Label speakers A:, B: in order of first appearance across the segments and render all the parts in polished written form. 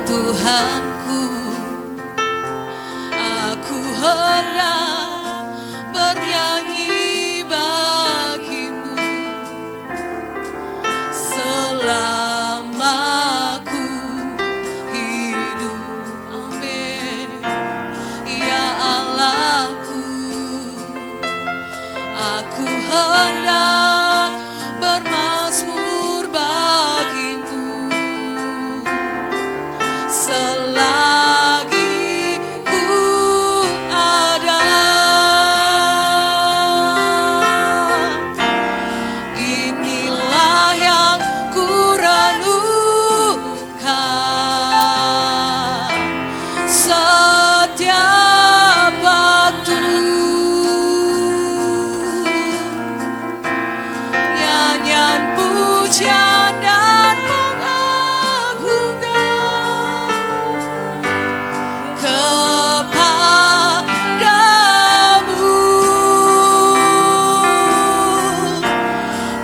A: Tuhanku, aku hendak bernyanyi bagimu selama ku hidup. Amin. Ya Allahku, aku hendak bermazmur bagimu selagi ku ada. Inilah yang ku renungkan setiap waktu. Nyanyian pujian dan pengagungkan kepadamu.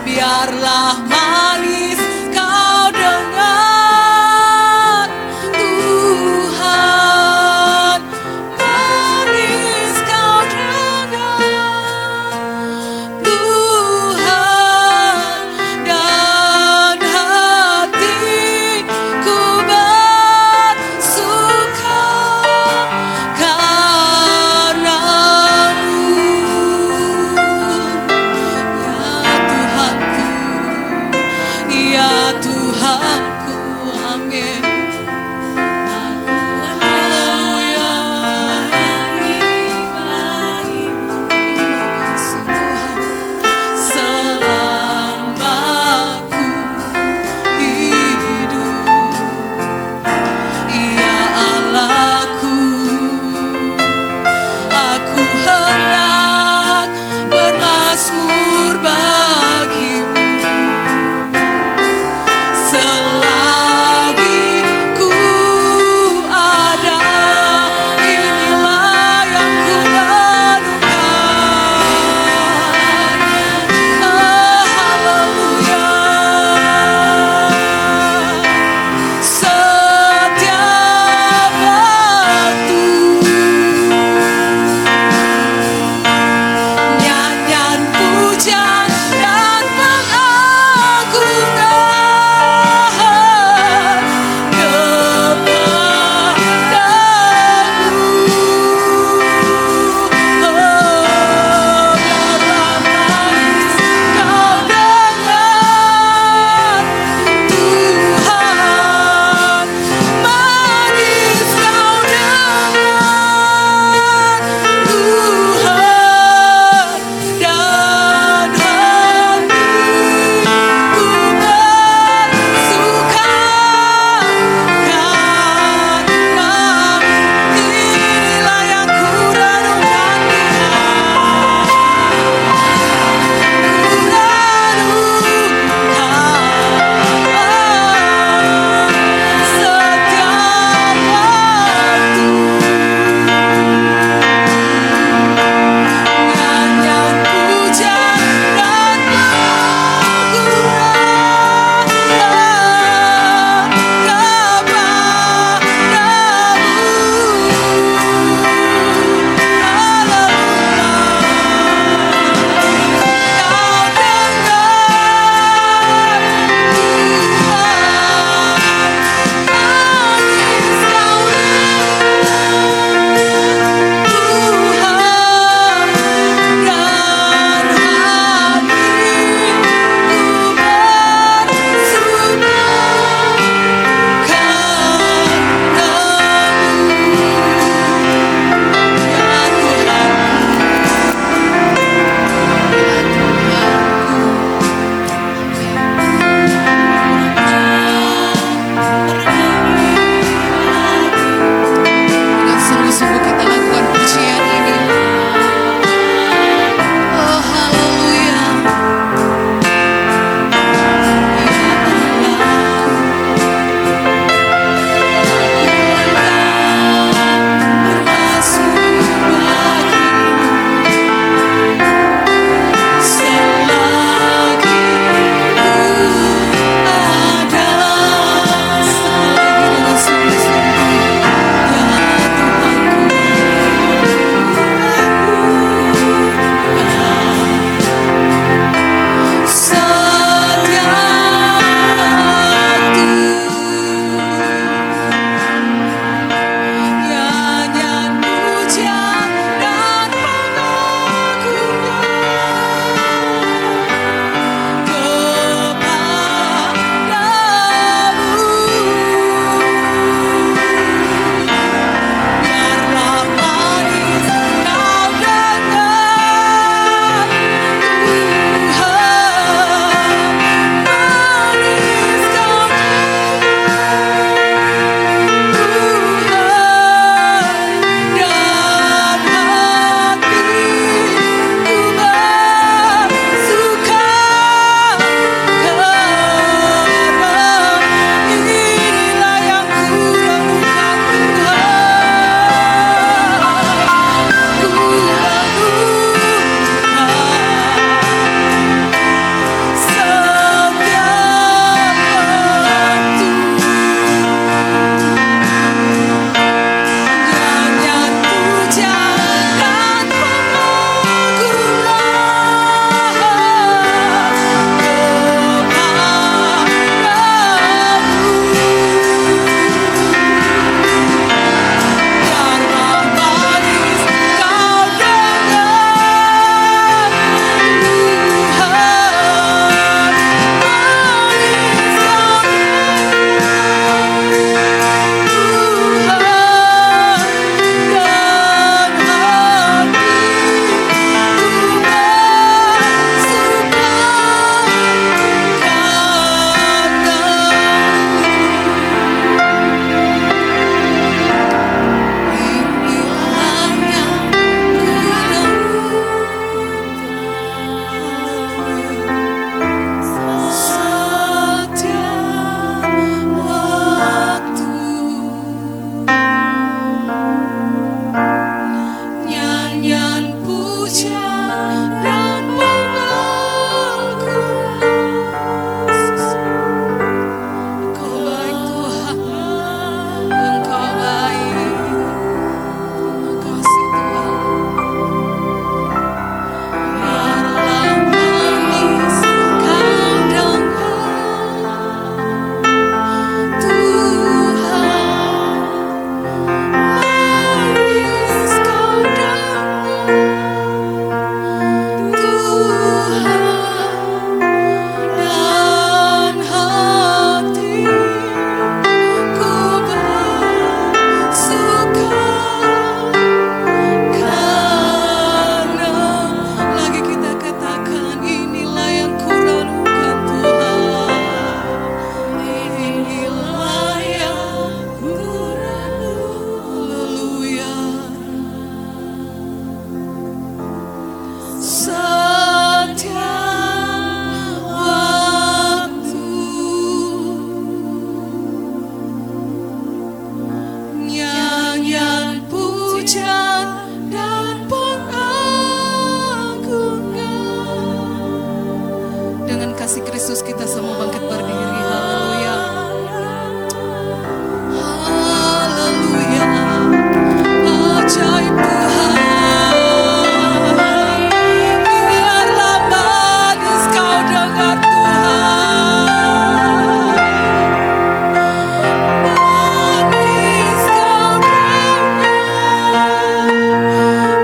A: Biarlah manis kau dengar, Tuhan, manis kau dengar, Tuhan, dan hatiku bersuka karenamu. Ya Tuhanku, kasih Kristus kita semua bangkit berdiri. Haleluya. Haleluya. Ajaib Tuhan. Biarlah manis kau dengar Tuhan. Manis kau dengar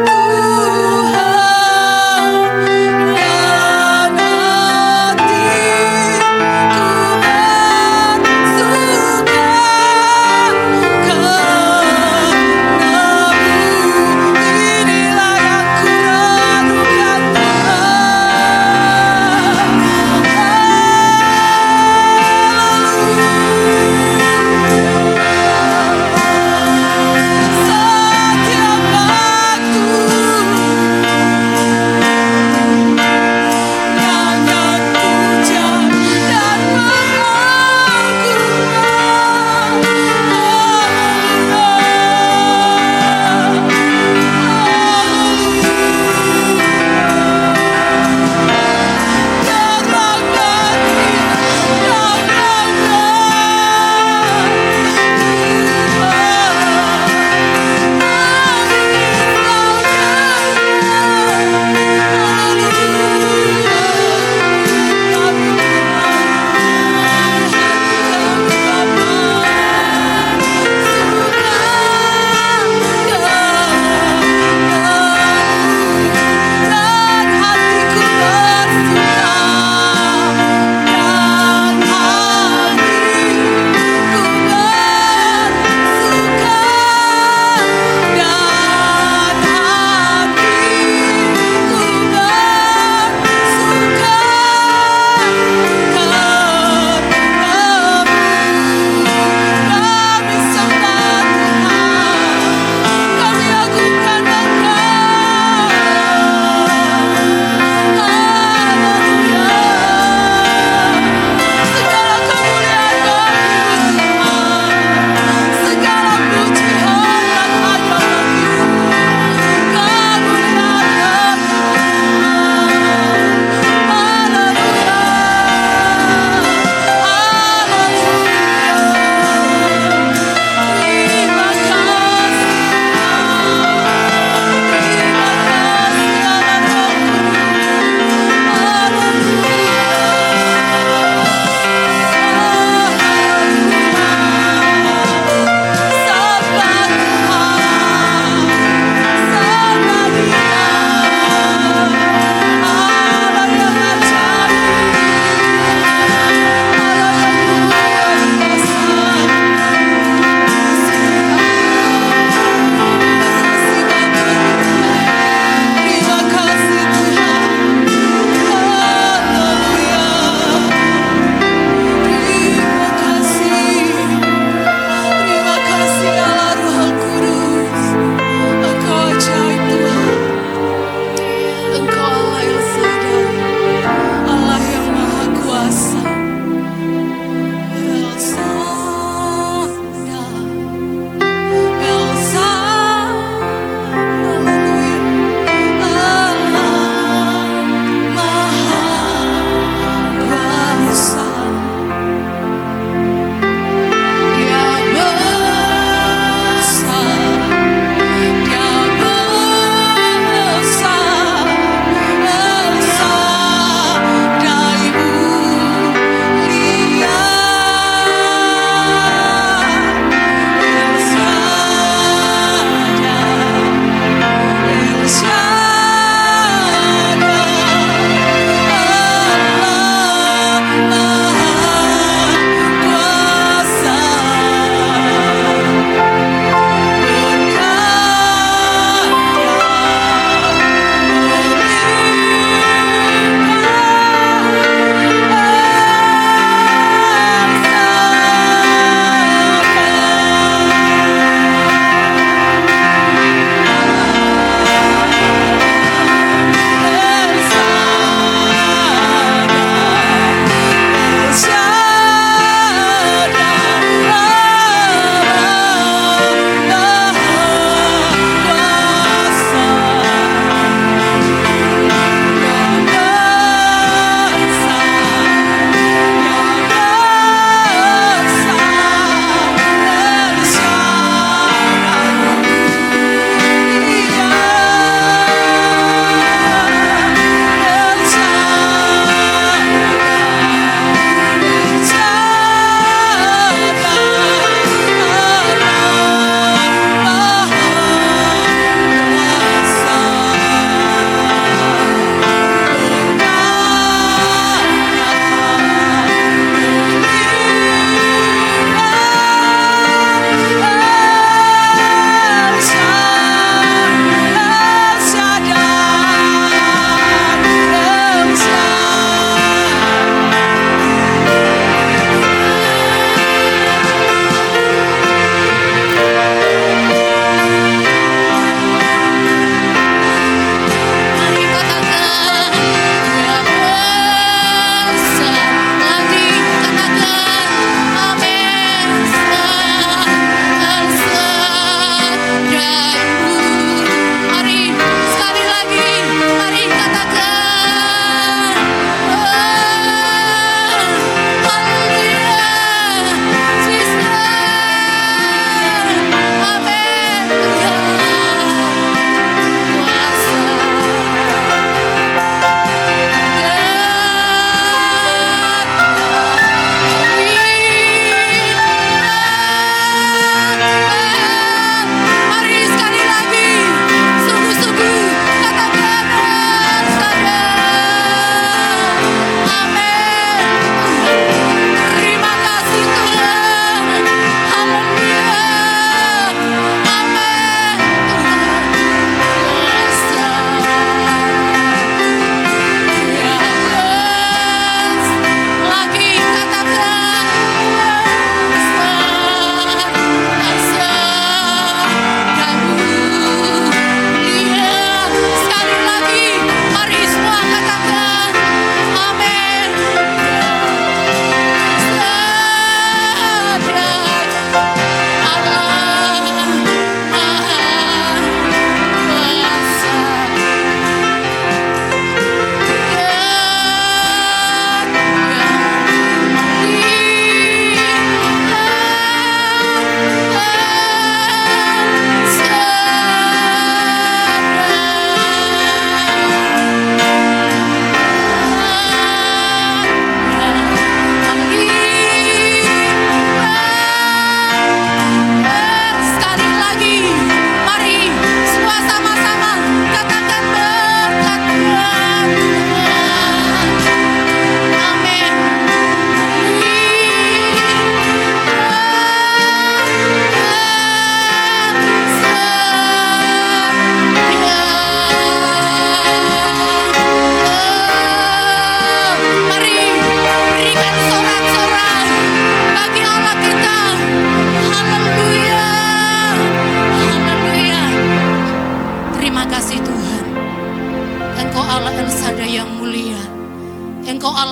A: Tuhan. Dan hatiku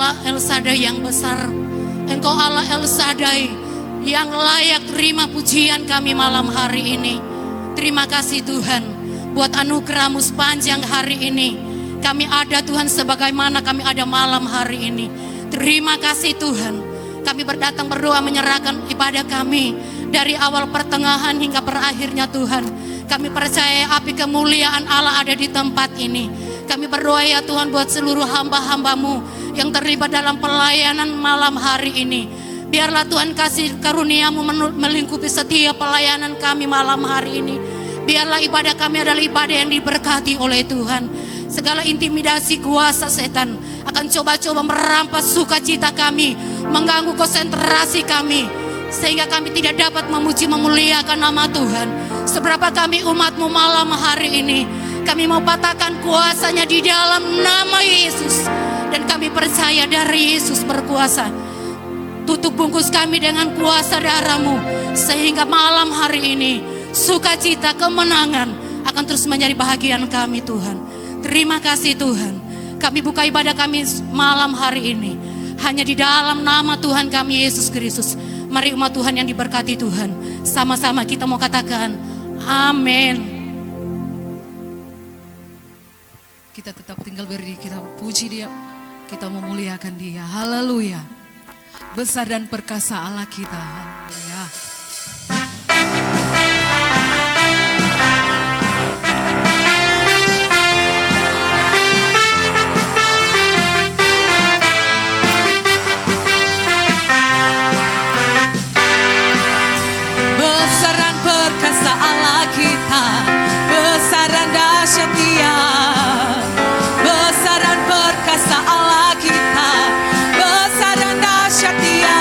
B: Allah El Shaddai yang besar. Engkau Allah El Shaddai yang layak terima pujian kami malam hari ini. Terima kasih Tuhan buat anugerah-Mu sepanjang hari ini. Kami ada Tuhan sebagaimana kami ada malam hari ini. Terima kasih Tuhan. Kami berdatang berdoa menyerahkan ibadah kami dari awal pertengahan hingga berakhirnya Tuhan. Kami percaya api kemuliaan Allah ada di tempat ini. Kami berdoa ya Tuhan buat seluruh hamba-hamba-Mu yang terlibat dalam pelayanan malam hari ini. Biarlah Tuhan kasih karunia-Mu melingkupi setiap pelayanan kami malam hari ini. Biarlah ibadah kami adalah ibadah yang diberkati oleh Tuhan. Segala intimidasi kuasa setan akan coba-coba merampas sukacita kami, mengganggu konsentrasi kami, sehingga kami tidak dapat memuji memuliakan nama Tuhan. Seberapa kami umat-Mu malam hari ini, kami mau patahkan kuasanya di dalam nama Yesus. Dan kami percaya dari Yesus berkuasa. Tutup bungkus kami dengan kuasa darah-Mu, sehingga malam hari ini sukacita, kemenangan akan terus menjadi bahagian kami Tuhan. Terima kasih Tuhan. Kami buka ibadah kami malam hari ini hanya di dalam nama Tuhan kami Yesus Kristus. Mari umat Tuhan yang diberkati Tuhan, sama-sama kita mau katakan amin. Kita tetap tinggal berdiri, kita puji Dia, kita memuliakan Dia. Haleluya. Besar dan perkasa Allah kita. Haleluya.
A: Besar dan perkasa Allah kita, besar dan dahsyat Dia. Besar dan perkasa Allah kita, besar dan dahsyat Dia.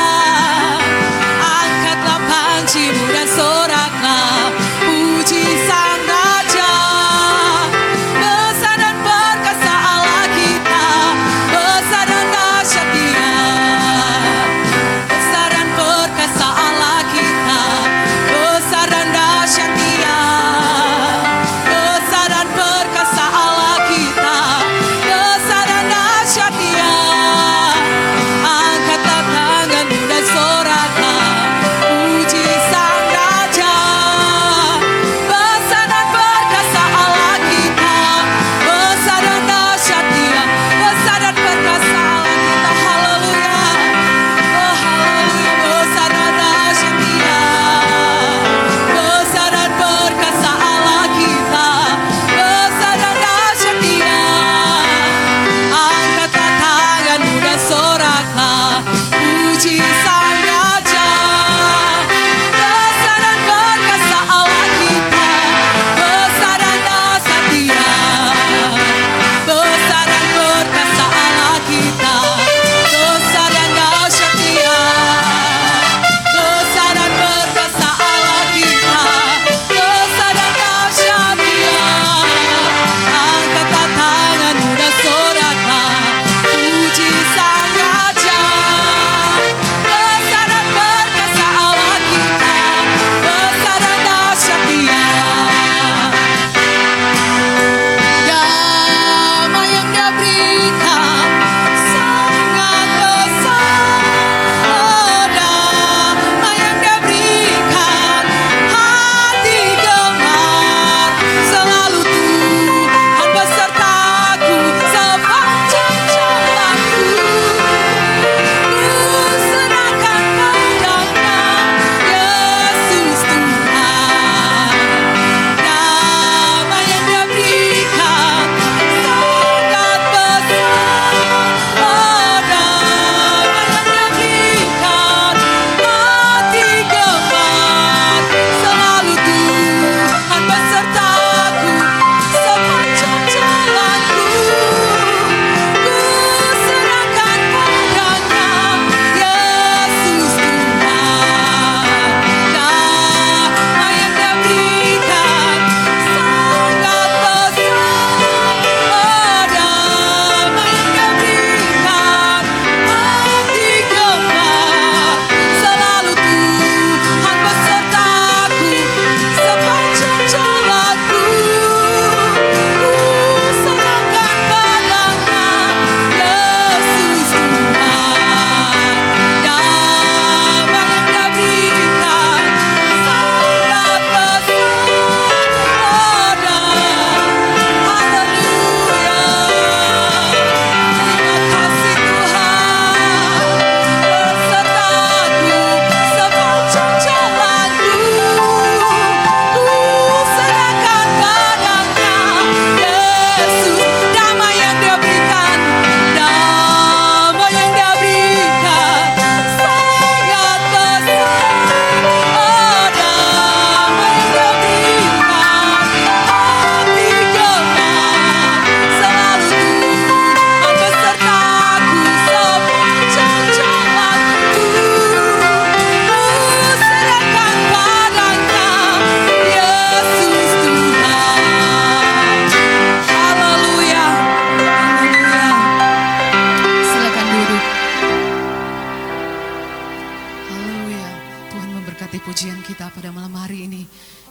A: Berkati pujian kita pada malam hari ini.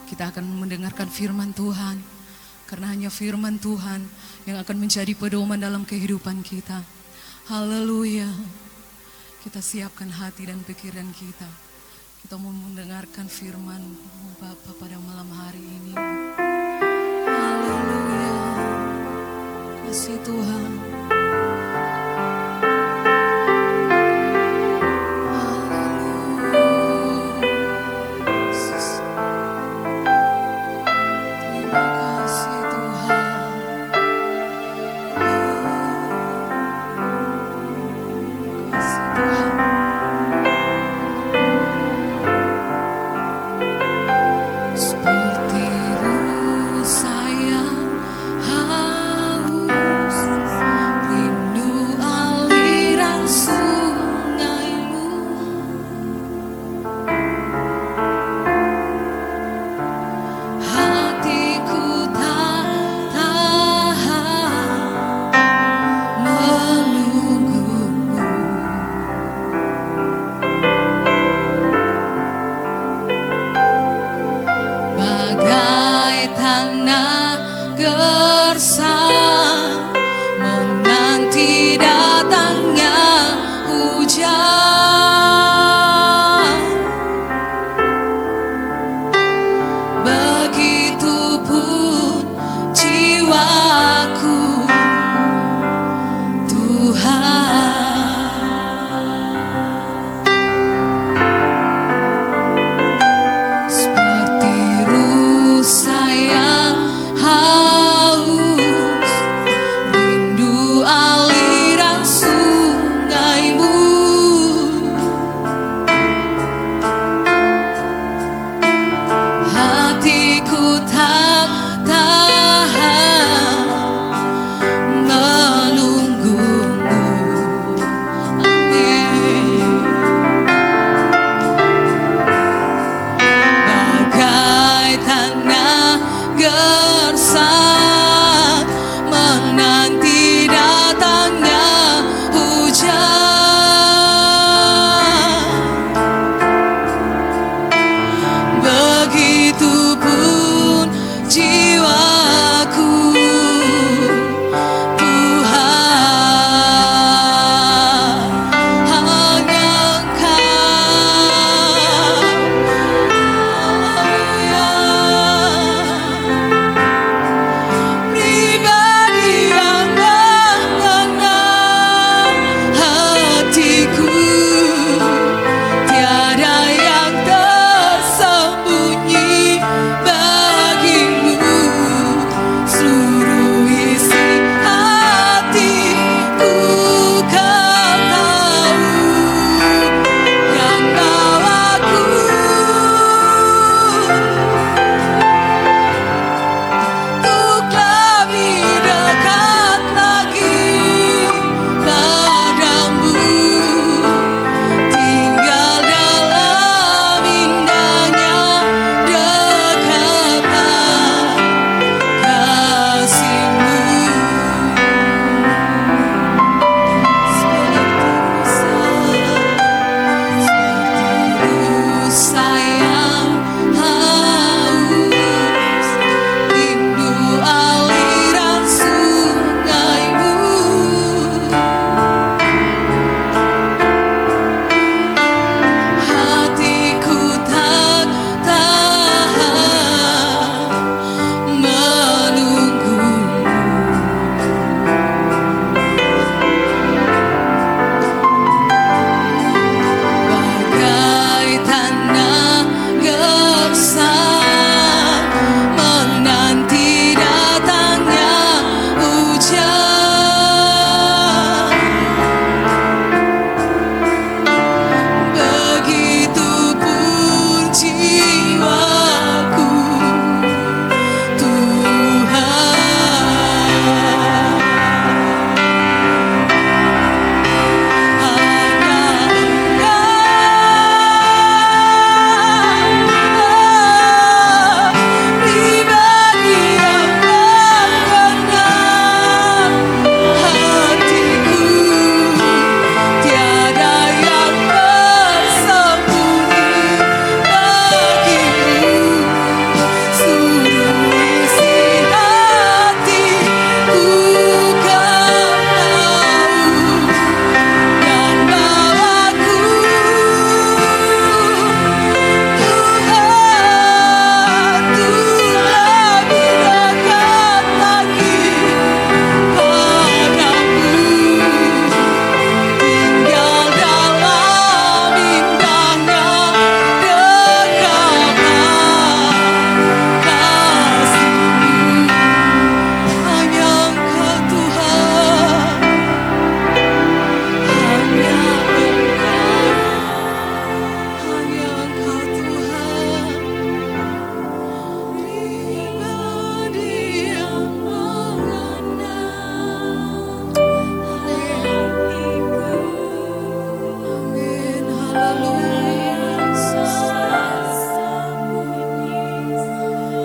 A: Kita akan mendengarkan firman Tuhan. Karena hanya firman Tuhan yang akan menjadi pedoman dalam kehidupan kita. Haleluya. Kita siapkan hati dan pikiran kita. Kita mau mendengarkan firman Bapa pada malam hari ini. Haleluya. Kasih Tuhan.
B: Haus rindu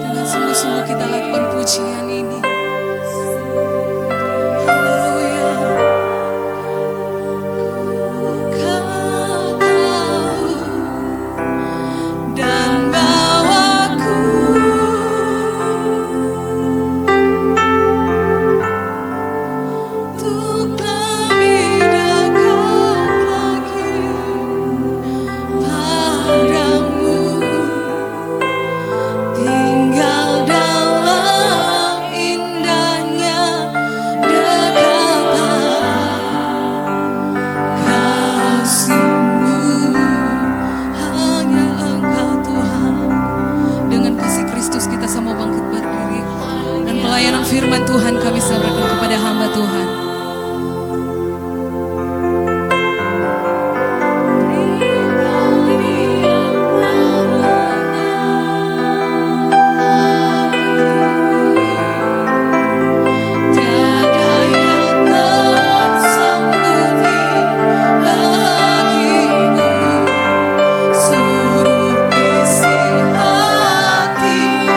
A: Dengan sungguh-sungguh kita lakukan pujian ini. Haleluya. Kau tahu dan bawaku untuk lebih dekat lagi padamu, tinggal dalam indahnya dekatan kasih-Mu. Hanya Engkau Tuhan. Dengan kasih Kristus kita semua bangkit berdiri, dan pelayanan firman Tuhan kami serahkan kepada hamba Tuhan. Tiada yang tersembunyi bagimu, seluruh isi hatiku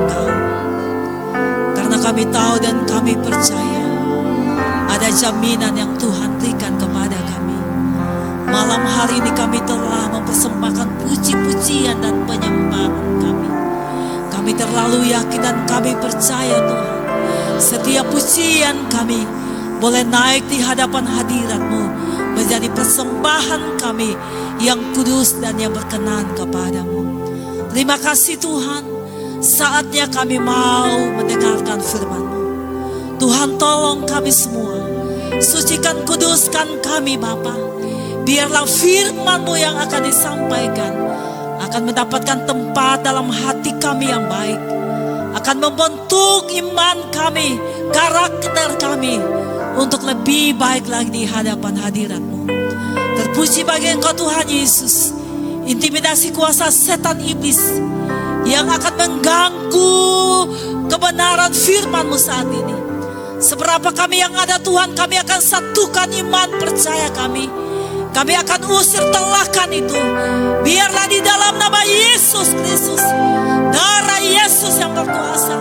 A: tahu.
C: Kami tahu dan kami percaya ada jaminan yang Tuhan berikan kepada kami. Malam hari ini kami telah mempersembahkan puji-pujian dan penyembahan kami. Kami terlalu yakin dan kami percaya Tuhan, setiap pujian kami boleh naik di hadapan hadirat-Mu, menjadi persembahan kami yang kudus dan yang berkenan kepadamu. Terima kasih Tuhan, saatnya kami mau mendengarkan firman-Mu. Tuhan, tolong kami semua, sucikan, kuduskan kami Bapa. Biarlah firman-Mu yang akan disampaikan akan mendapatkan tempat dalam hati kami yang baik, akan membentuk iman kami, karakter kami untuk lebih baik lagi di hadapan hadirat-Mu. Terpuji bagi Engkau Tuhan Yesus. Intimidasi kuasa setan iblis yang akan mengganggu kebenaran firman-Mu saat ini. Seberapa kami yang ada Tuhan, kami akan satukan iman percaya kami. Kami akan usir telakan itu. Biarlah di dalam nama Yesus Kristus, darah Yesus yang berkuasa,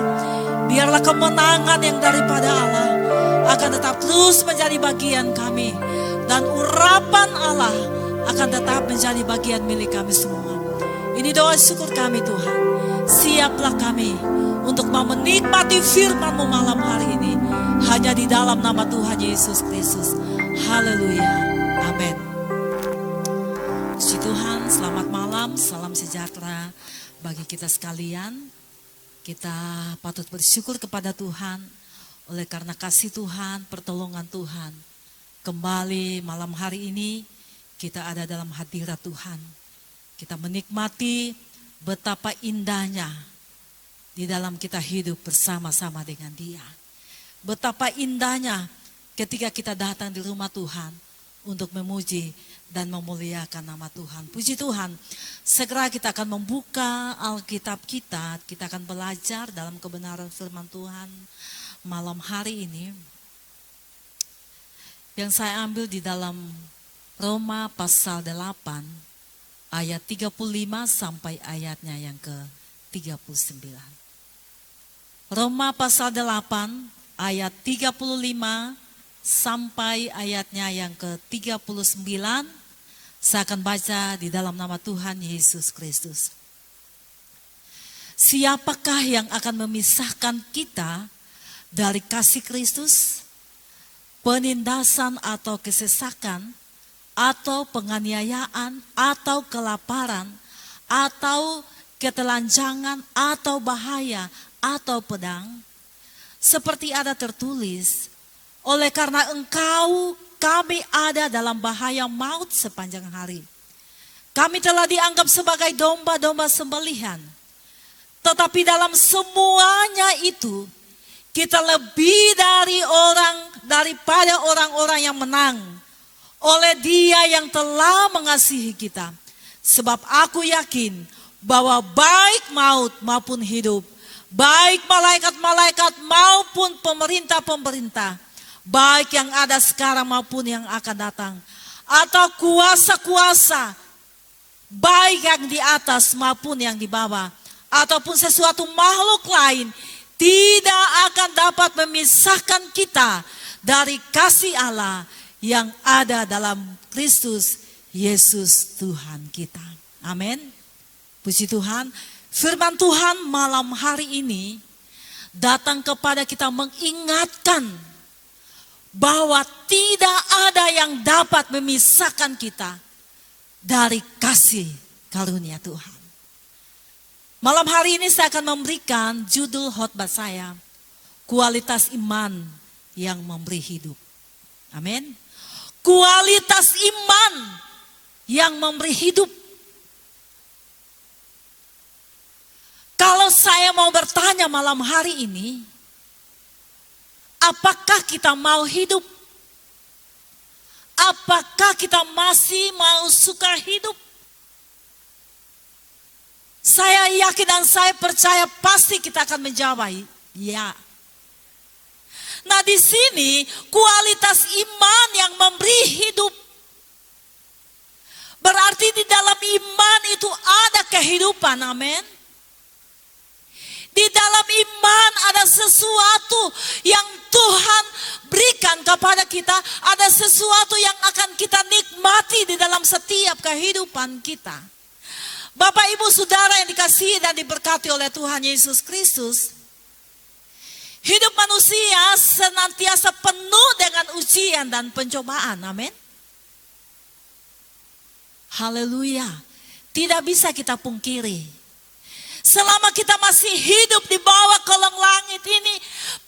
C: biarlah kemenangan yang daripada Allah akan tetap terus menjadi bagian kami. Dan urapan Allah akan tetap menjadi bagian milik kami semua. Ini doa syukur kami Tuhan. Siaplah kami untuk mau menikmati firman-Mu malam hari ini, hanya di dalam nama Tuhan Yesus Kristus. Haleluya. Amin. Puji Tuhan, selamat malam, salam sejahtera bagi kita sekalian. Kita patut bersyukur kepada Tuhan oleh karena kasih Tuhan, pertolongan Tuhan. Kembali malam hari ini kita ada dalam hadirat Tuhan. Kita menikmati betapa indahnya di dalam kita hidup bersama-sama dengan Dia. Betapa indahnya ketika kita datang di rumah Tuhan untuk memuji dan memuliakan nama Tuhan. Puji Tuhan, segera kita akan membuka Alkitab kita akan belajar dalam kebenaran firman Tuhan malam hari ini. Yang saya ambil di dalam Roma pasal 8 ayat 35 sampai ayatnya yang ke-39. Roma pasal 8 ayat 35 sampai ayatnya yang ke-39. Saya akan baca di dalam nama Tuhan Yesus Kristus. Siapakah yang akan memisahkan kita dari kasih Kristus? Penindasan atau kesesakan, atau penganiayaan, atau kelaparan, atau ketelanjangan, atau bahaya, atau pedang? Seperti ada tertulis, oleh karena engkau kami ada dalam bahaya maut sepanjang hari. Kami telah dianggap sebagai domba-domba sembelihan. Tetapi dalam semuanya itu, kita lebih daripada orang-orang yang menang oleh Dia yang telah mengasihi kita. Sebab aku yakin bahwa baik maut maupun hidup, baik malaikat-malaikat maupun pemerintah-pemerintah, baik yang ada sekarang maupun yang akan datang, atau kuasa-kuasa, baik yang di atas maupun yang di bawah, ataupun sesuatu makhluk lain, tidak akan dapat memisahkan kita dari kasih Allah yang ada dalam Kristus Yesus Tuhan kita. Amin. Puji Tuhan. Firman Tuhan malam hari ini datang kepada kita mengingatkan bahwa tidak ada yang dapat memisahkan kita dari kasih karunia Tuhan. Malam hari ini saya akan memberikan judul khotbah saya, kualitas iman yang memberi hidup. Amin. Kualitas iman yang memberi hidup. Kalau saya mau bertanya malam hari ini, apakah kita mau hidup? Apakah kita masih mau suka hidup? Saya yakin dan saya percaya pasti kita akan menjawab ya. Nah, di sini kualitas iman yang memberi hidup. Berarti di dalam iman itu ada kehidupan, amin. Di dalam iman ada sesuatu yang Tuhan berikan kepada kita. Ada sesuatu yang akan kita nikmati di dalam setiap kehidupan kita. Bapak, Ibu, Saudara yang dikasihi dan diberkati oleh Tuhan Yesus Kristus. Hidup manusia senantiasa penuh dengan ujian dan pencobaan. Amin. Haleluya. Tidak bisa kita pungkiri. Selama kita masih hidup di bawah kolong langit ini,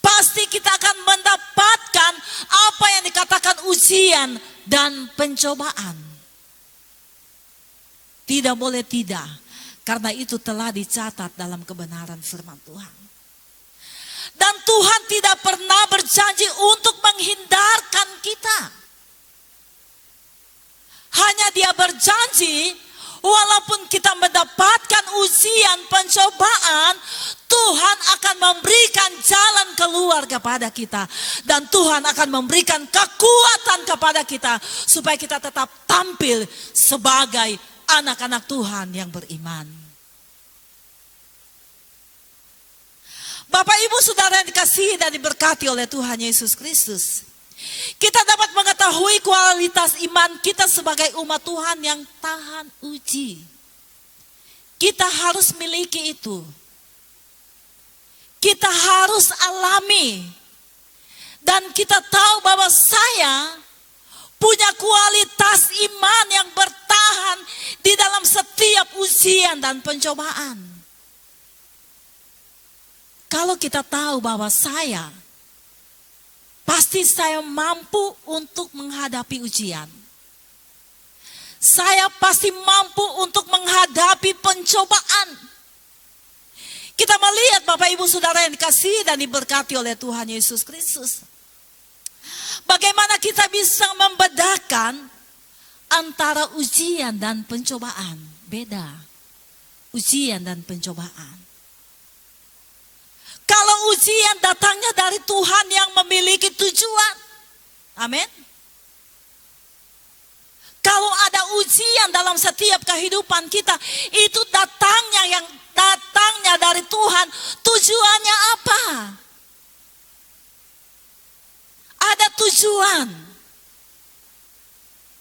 C: pasti kita akan mendapatkan apa yang dikatakan ujian dan pencobaan. Tidak boleh tidak, karena itu telah dicatat dalam kebenaran firman Tuhan. Dan Tuhan tidak pernah berjanji untuk menghindarkan kita. Hanya Dia berjanji, walaupun kita mendapatkan ujian, pencobaan, Tuhan akan memberikan jalan keluar kepada kita. Dan Tuhan akan memberikan kekuatan kepada kita, supaya kita tetap tampil sebagai anak-anak Tuhan yang beriman. Bapak, Ibu, Saudara yang dikasihi dan diberkati oleh Tuhan Yesus Kristus. Kita dapat mengetahui kualitas iman kita sebagai umat Tuhan yang tahan uji. Kita harus miliki itu. Kita harus alami. Dan kita tahu bahwa saya punya kualitas iman yang bertahan di dalam setiap ujian dan pencobaan. Kalau kita tahu bahwa pasti saya mampu untuk menghadapi ujian. Saya pasti mampu untuk menghadapi pencobaan. Kita melihat Bapak, Ibu, Saudara yang dikasihi dan diberkati oleh Tuhan Yesus Kristus. Bagaimana kita bisa membedakan antara ujian dan pencobaan? Beda. Ujian dan pencobaan. Kalau ujian datangnya dari Tuhan yang memiliki tujuan. Amin. Kalau ada ujian dalam setiap kehidupan kita, itu datangnya dari Tuhan. Tujuannya apa? Ada tujuan.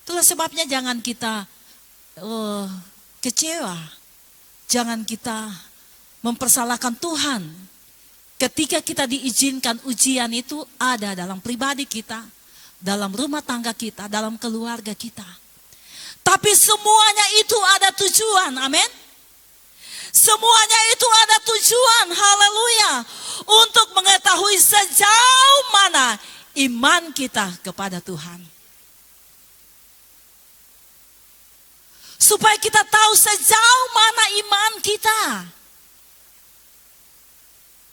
C: Itulah sebabnya jangan kita kecewa. Jangan kita mempersalahkan Tuhan. Ketika kita diizinkan ujian itu ada dalam pribadi kita, dalam rumah tangga kita, dalam keluarga kita. Tapi semuanya itu ada tujuan, amin. Semuanya itu ada tujuan, haleluya. Untuk mengetahui sejauh mana iman kita kepada Tuhan. Supaya kita tahu sejauh mana iman kita.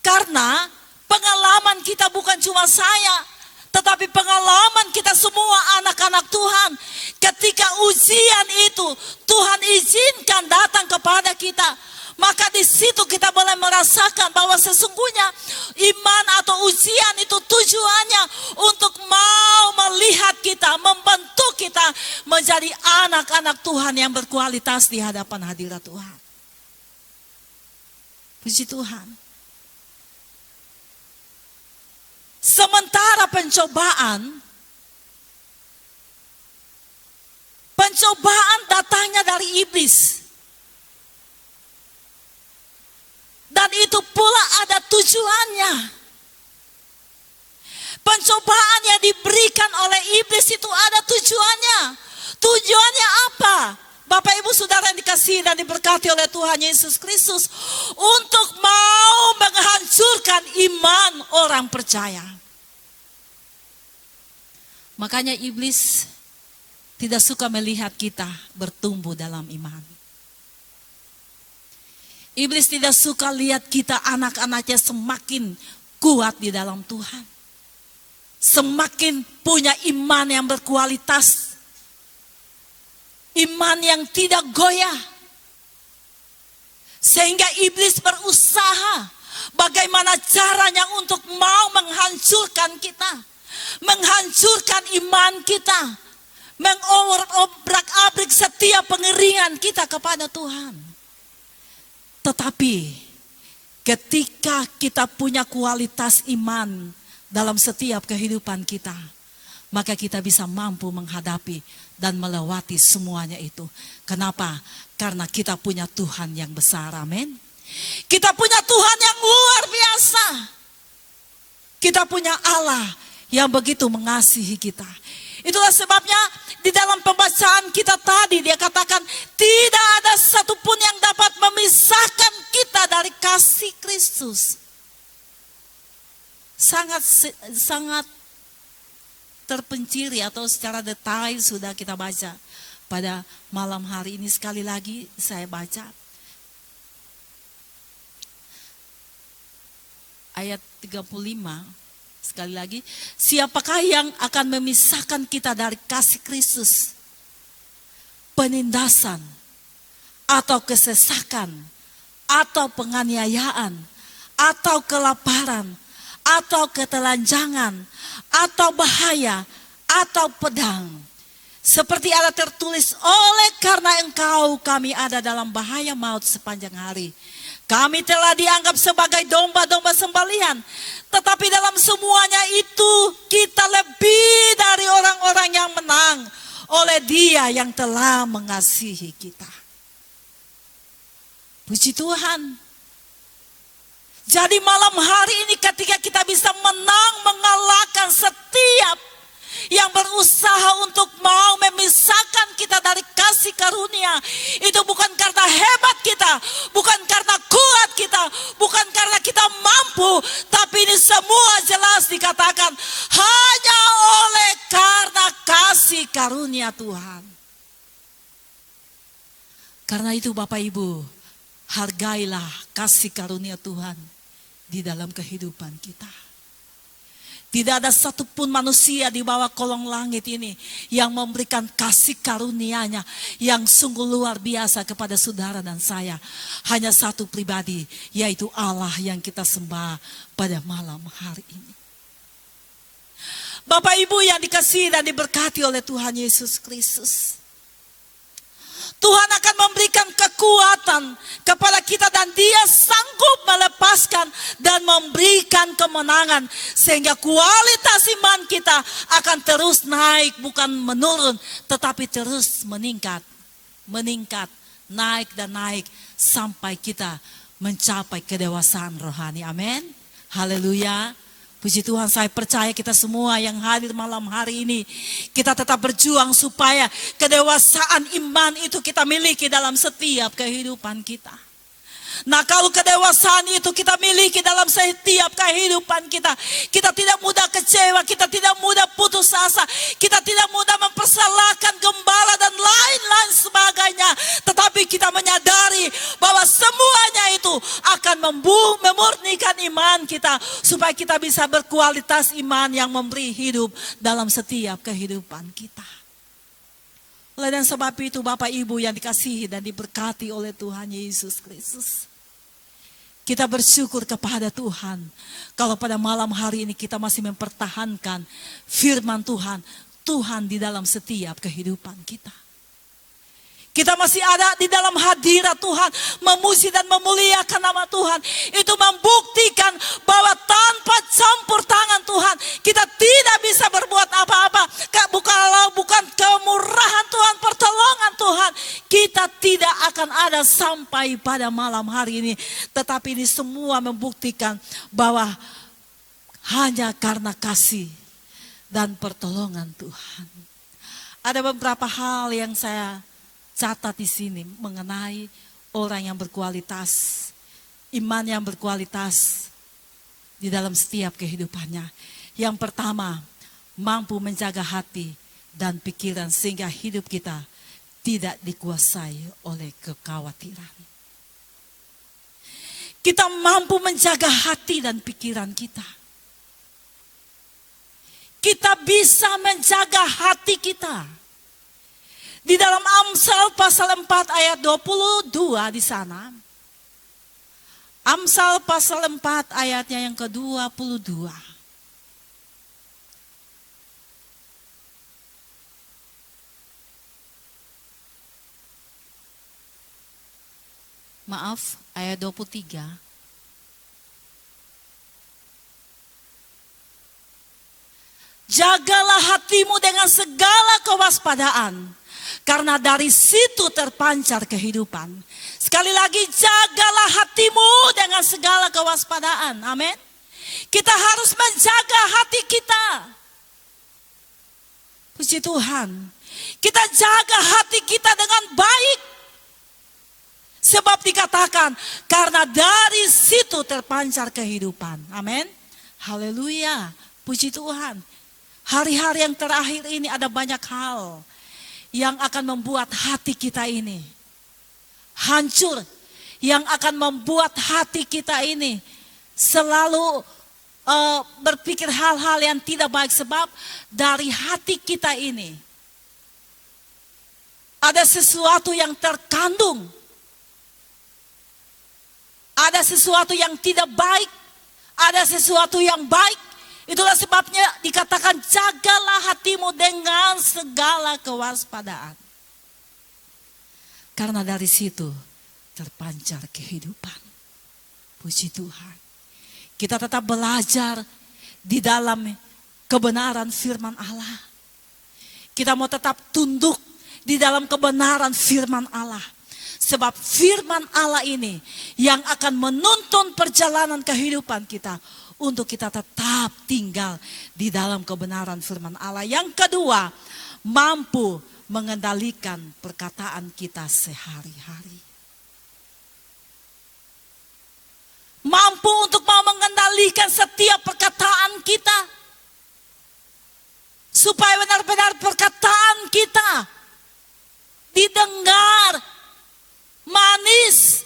C: Karena pengalaman kita bukan cuma saya, tetapi pengalaman kita semua anak-anak Tuhan. Ketika ujian itu Tuhan izinkan datang kepada kita, maka di situ kita boleh merasakan bahwa sesungguhnya iman atau ujian itu tujuannya untuk mau melihat kita, membentuk kita menjadi anak-anak Tuhan yang berkualitas di hadapan hadirat Tuhan. Puji Tuhan. Sementara pencobaan datangnya dari iblis. Dan itu pula ada tujuannya. Pencobaan yang diberikan oleh iblis itu ada tujuannya. Tujuannya apa? Bapak Ibu Saudara yang dikasihi dan diberkati oleh Tuhan Yesus Kristus. Untuk mau menghancurkan iman orang percaya. Makanya iblis tidak suka melihat kita bertumbuh dalam iman. Iblis tidak suka lihat kita anak-anaknya semakin kuat di dalam Tuhan. Semakin punya iman yang berkualitas. Iman yang tidak goyah. Sehingga iblis berusaha bagaimana caranya untuk mau menghancurkan kita. Menghancurkan iman kita. Mengobrak-abrik setiap pengeringan kita kepada Tuhan. Tetapi ketika kita punya kualitas iman dalam setiap kehidupan kita, maka kita bisa mampu menghadapi dan melewati semuanya itu. Kenapa? Karena kita punya Tuhan yang besar, amin. Kita punya Tuhan yang luar biasa. Kita punya Allah yang begitu mengasihi kita. Itulah sebabnya di dalam pembacaan kita tadi dia katakan tidak ada satupun yang dapat memisahkan kita dari kasih Kristus. Sangat terpenciri atau secara detail sudah kita baca pada malam hari ini. Sekali lagi saya baca ayat 35. Sekali lagi, siapakah yang akan memisahkan kita dari kasih Kristus? Penindasan, atau kesesakan, atau penganiayaan, atau kelaparan, atau ketelanjangan, atau bahaya, atau pedang. Seperti ada tertulis, oleh karena engkau kami ada dalam bahaya maut sepanjang hari. Kami telah dianggap sebagai domba-domba sembelihan. Tetapi dalam semuanya itu kita lebih dari orang-orang yang menang oleh Dia yang telah mengasihi kita. Puji Tuhan. Jadi malam hari ini ketika kita bisa menang mengalahkan setiap yang berusaha untuk mau memisahkan kita dari kasih karunia. Itu bukan karena hebat kita, bukan karena kuat kita, bukan karena kita mampu, tapi ini semua jelas dikatakan hanya oleh karena kasih karunia Tuhan. Karena itu Bapak Ibu, hargailah kasih karunia Tuhan di dalam kehidupan kita. Tidak ada satupun manusia di bawah kolong langit ini yang memberikan kasih karunia-Nya yang sungguh luar biasa kepada saudara dan saya. Hanya satu pribadi, yaitu Allah yang kita sembah pada malam hari ini. Bapak Ibu yang dikasihi dan diberkati oleh Tuhan Yesus Kristus. Tuhan akan memberikan kekuatan kepada kita dan Dia sanggup melepaskan dan memberikan kemenangan. Sehingga kualitas iman kita akan terus naik, bukan menurun, tetapi terus meningkat. meningkat, naik dan naik sampai kita mencapai kedewasaan rohani. Amin. Haleluya. Puji Tuhan, saya percaya kita semua yang hadir malam hari ini, kita tetap berjuang supaya kedewasaan iman itu kita miliki dalam setiap kehidupan kita. Nah, kalau kedewasaan itu kita miliki dalam setiap kehidupan kita, kita tidak mudah kecewa, kita tidak mudah putus asa, kita tidak mudah mempersalahkan gembala dan lain-lain sebagainya. Tetapi kita menyadari bahwa semuanya itu akan memurnikan iman kita, supaya kita bisa berkualitas iman yang memberi hidup dalam setiap kehidupan kita. Oleh dan sebab itu Bapak Ibu yang dikasihi dan diberkati oleh Tuhan Yesus Kristus, kita bersyukur kepada Tuhan kalau pada malam hari ini kita masih mempertahankan firman Tuhan, Tuhan di dalam setiap kehidupan kita. Kita masih ada di dalam hadirat Tuhan, memuji dan memuliakan nama Tuhan. Itu membuktikan bahwa tanpa campur tangan Tuhan, kita tidak bisa berbuat apa-apa. Kalau bukan kemurahan Tuhan, pertolongan Tuhan, kita tidak akan ada sampai pada malam hari ini. Tetapi ini semua membuktikan bahwa hanya karena kasih dan pertolongan Tuhan. Ada beberapa hal yang saya catat di sini mengenai orang yang berkualitas, iman yang berkualitas di dalam setiap kehidupannya. Yang pertama, mampu menjaga hati dan pikiran sehingga hidup kita tidak dikuasai oleh kekhawatiran. Kita mampu menjaga hati dan pikiran kita. Kita bisa menjaga hati kita. Di dalam Amsal pasal 4 ayat 22 di sana. Amsal pasal 4 ayatnya yang ke-22. Maaf, ayat 23. Jagalah hatimu dengan segala kewaspadaan, karena dari situ terpancar kehidupan. Sekali lagi, jagalah hatimu dengan segala kewaspadaan. Amin. Kita harus menjaga hati kita. Puji Tuhan. Kita jaga hati kita dengan baik. Sebab dikatakan, karena dari situ terpancar kehidupan. Amin. Haleluya. Puji Tuhan. Hari-hari yang terakhir ini ada banyak hal yang akan membuat hati kita ini hancur, yang akan membuat hati kita ini selalu berpikir hal-hal yang tidak baik. Sebab dari hati kita ini ada sesuatu yang terkandung, ada sesuatu yang tidak baik, ada sesuatu yang baik. Itulah sebabnya dikatakan jagalah hatimu dengan segala kewaspadaan. Karena dari situ terpancar kehidupan. Puji Tuhan. Kita tetap belajar di dalam kebenaran firman Allah. Kita mau tetap tunduk di dalam kebenaran firman Allah. Sebab firman Allah ini yang akan menuntun perjalanan kehidupan kita, untuk kita tetap tinggal di dalam kebenaran firman Allah. Yang kedua, mampu mengendalikan perkataan kita sehari-hari. Mampu untuk mengendalikan setiap perkataan kita. Supaya benar-benar perkataan kita didengar manis.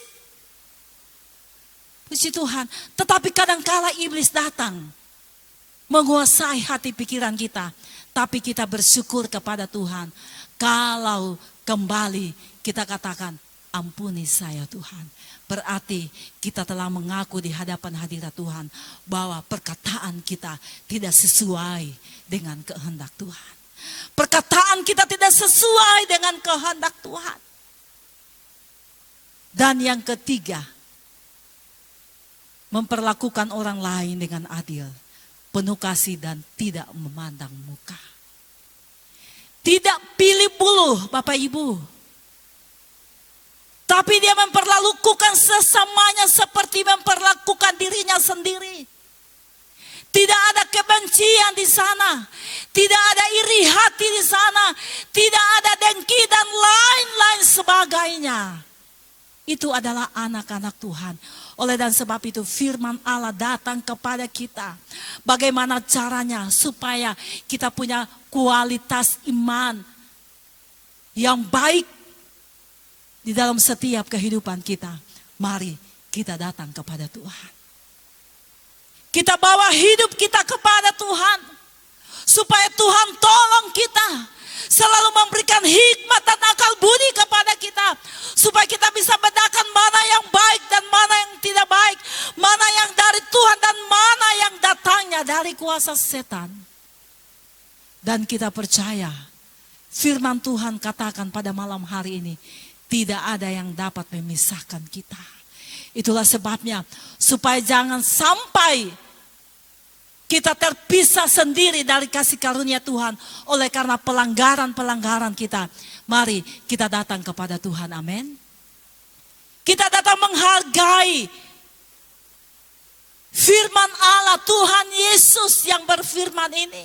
C: Puji Tuhan. Tetapi kadangkala iblis datang menguasai hati pikiran kita. Tapi kita bersyukur kepada Tuhan. Kalau kembali kita katakan, ampuni saya Tuhan. Berarti kita telah mengaku di hadapan hadirat Tuhan bahwa perkataan kita tidak sesuai dengan kehendak Tuhan. Perkataan kita tidak sesuai dengan kehendak Tuhan. Dan yang ketiga, memperlakukan orang lain dengan adil, penuh kasih dan tidak memandang muka. Tidak pilih bulu, Bapak Ibu. Tapi dia memperlakukan sesamanya seperti memperlakukan dirinya sendiri. Tidak ada kebencian di sana. Tidak ada iri hati di sana. Tidak ada dengki dan lain-lain sebagainya. Itu adalah anak-anak Tuhan. Oleh dan sebab itu firman Allah datang kepada kita. Bagaimana caranya supaya kita punya kualitas iman yang baik di dalam setiap kehidupan kita. Mari kita datang kepada Tuhan. Kita bawa hidup kita kepada Tuhan. Supaya Tuhan tolong kita. Selalu memberikan hikmat dan akal budi kepada kita. Supaya kita bisa bedakan mana yang baik dan mana yang tidak baik. Mana yang dari Tuhan dan mana yang datangnya dari kuasa setan. Dan kita percaya firman Tuhan katakan pada malam hari ini. Tidak ada yang dapat memisahkan kita. Itulah sebabnya supaya jangan sampai kita terpisah sendiri dari kasih karunia Tuhan oleh karena pelanggaran-pelanggaran kita. Mari kita datang kepada Tuhan, amin. Kita datang menghargai firman Allah Tuhan Yesus yang berfirman ini.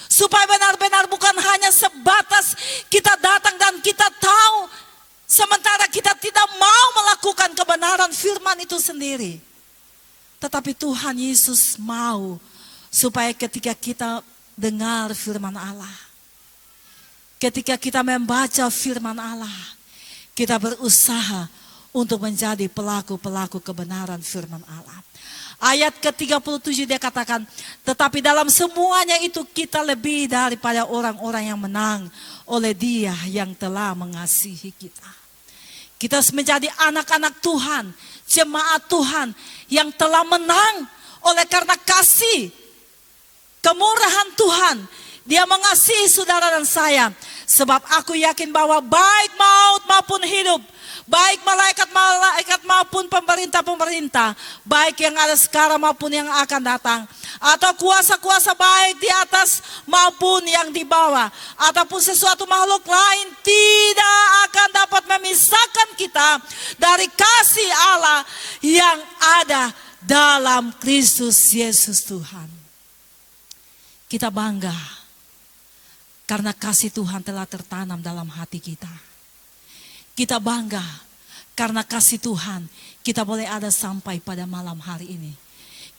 C: Supaya benar-benar bukan hanya sebatas kita datang dan kita tahu. Sementara kita tidak mau melakukan kebenaran firman itu sendiri. Tetapi Tuhan Yesus mau supaya ketika kita dengar firman Allah. Ketika kita membaca firman Allah. Kita berusaha untuk menjadi pelaku-pelaku kebenaran firman Allah. Ayat ke-37 dia katakan, tetapi dalam semuanya itu kita lebih daripada orang-orang yang menang oleh Dia yang telah mengasihi kita. Kita menjadi anak-anak Tuhan, jemaat Tuhan yang telah menang oleh karena kasih, kemurahan Tuhan. Dia mengasihi saudara dan saya. Sebab aku yakin bahwa baik maut maupun hidup, baik malaikat-malaikat maupun pemerintah-pemerintah, baik yang ada sekarang maupun yang akan datang, atau kuasa-kuasa baik di atas maupun yang di bawah, ataupun sesuatu makhluk lain tidak akan dapat memisahkan kita dari kasih Allah yang ada dalam Kristus Yesus Tuhan. Kita bangga karena kasih Tuhan telah tertanam dalam hati kita. Kita bangga karena kasih Tuhan kita boleh ada sampai pada malam hari ini.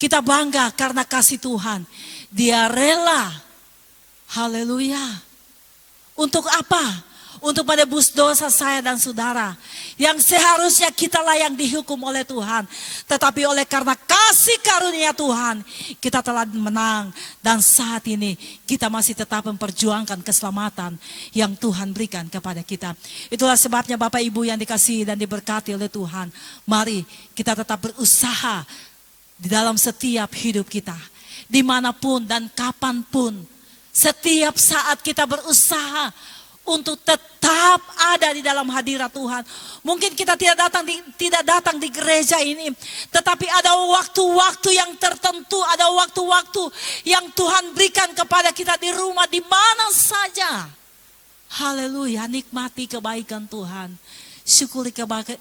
C: Kita bangga karena kasih Tuhan. Dia rela. Haleluya. Untuk apa? Untuk menebus dosa saya dan saudara. Yang seharusnya kitalah yang dihukum oleh Tuhan. Tetapi oleh karena kasih karunia Tuhan. Kita telah menang. Dan saat ini kita masih tetap memperjuangkan keselamatan yang Tuhan berikan kepada kita. Itulah sebabnya Bapak Ibu yang dikasihi dan diberkati oleh Tuhan. Mari kita tetap berusaha di dalam setiap hidup kita. Dimanapun dan kapanpun. Setiap saat kita berusaha untuk tetap ada di dalam hadirat Tuhan. Mungkin kita tidak datang di gereja ini, tetapi ada waktu-waktu yang tertentu, ada waktu-waktu yang Tuhan berikan kepada kita di rumah, di mana saja. Haleluya, nikmati kebaikan Tuhan. Syukuri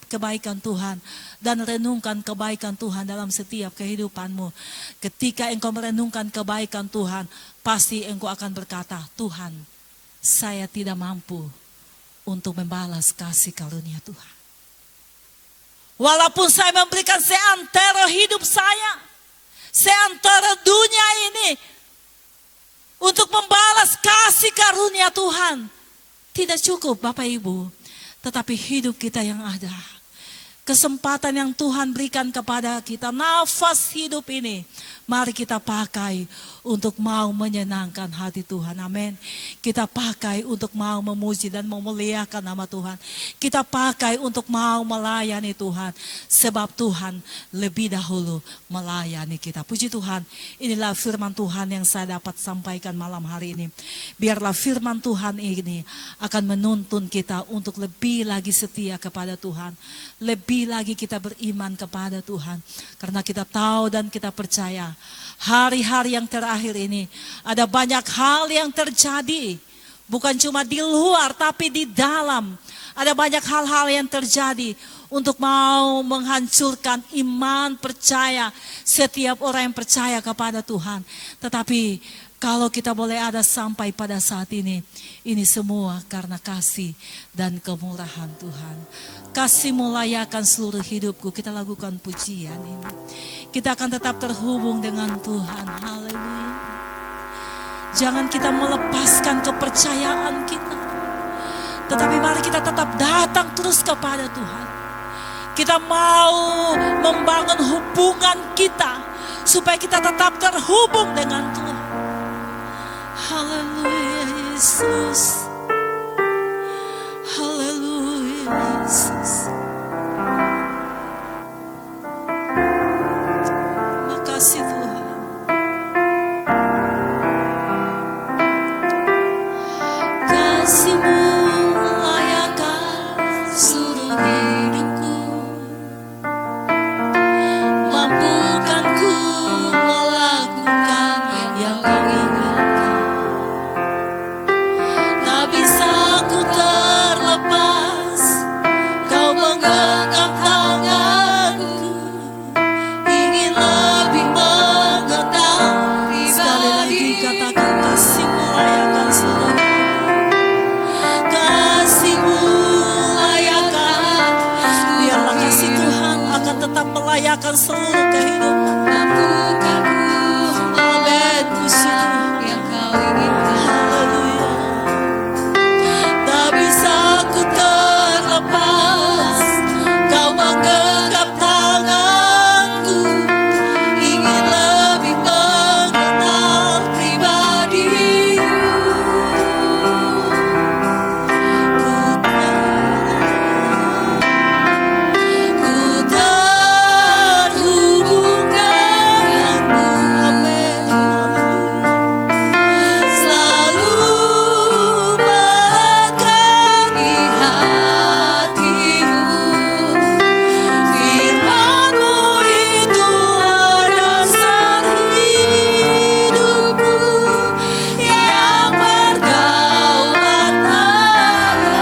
C: kebaikan Tuhan dan renungkan kebaikan Tuhan dalam setiap kehidupanmu. Ketika engkau merenungkan kebaikan Tuhan, pasti engkau akan berkata, Tuhan, saya tidak mampu untuk membalas kasih karunia Tuhan. Walaupun saya memberikan seantero hidup saya, seantero dunia ini untuk membalas kasih karunia Tuhan, tidak cukup Bapak Ibu. Tetapi hidup kita yang ada, kesempatan yang Tuhan berikan kepada kita, nafas hidup ini, mari kita pakai untuk mau menyenangkan hati Tuhan. Amin. Kita pakai untuk mau memuji dan memuliakan nama Tuhan. Kita pakai untuk mau melayani Tuhan. Sebab Tuhan lebih dahulu melayani kita. Puji Tuhan, inilah firman Tuhan yang saya dapat sampaikan malam hari ini. Biarlah firman Tuhan ini akan menuntun kita untuk lebih lagi setia kepada Tuhan. Lebih lagi kita beriman kepada Tuhan. Karena kita tahu dan kita percaya hari-hari yang terakhir ini ada banyak hal yang terjadi. Bukan cuma di luar tapi di dalam. Ada banyak hal-hal yang terjadi untuk mau menghancurkan iman percaya setiap orang yang percaya kepada Tuhan. Tetapi kalau kita boleh ada sampai pada saat ini semua karena kasih dan kemurahan Tuhan. Kasih melayakan seluruh hidupku. Kita lakukan pujian ini. Kita akan tetap terhubung dengan Tuhan. Haleluya. Jangan kita melepaskan kepercayaan kita. Tetapi mari kita tetap datang terus kepada Tuhan. Kita mau membangun hubungan kita supaya kita tetap terhubung dengan Tuhan. Haleluya Yesus. Haleluya Yesus. Makasih Tuhan. Kasih-Mu layakan seluruh hidupku. Mampukan ku melakukan yang Kau inginkan. Tak bisa ku terlepas, Kau menggenggam tanganku. Ingin lebih mengenal. Sekali lagi katakan kasih-Mu layakan seluruh hidupku. Kasih-Mu layakan. Biarlah kasih Tuhan akan tetap melayakan seluruh kehidupan. Mampukan ku amin puji Tuhan yang Kau inginkan. Haleluya. Tak bisa ku terlepas, Kau menggenggam tanganku. Ingin lebih mengenal pribadi-Mu. Ku terhubung denganmu. Amin. Selalu melekat di hatimu. Firman-Mu itulah dasar hidupku yang berdaulat.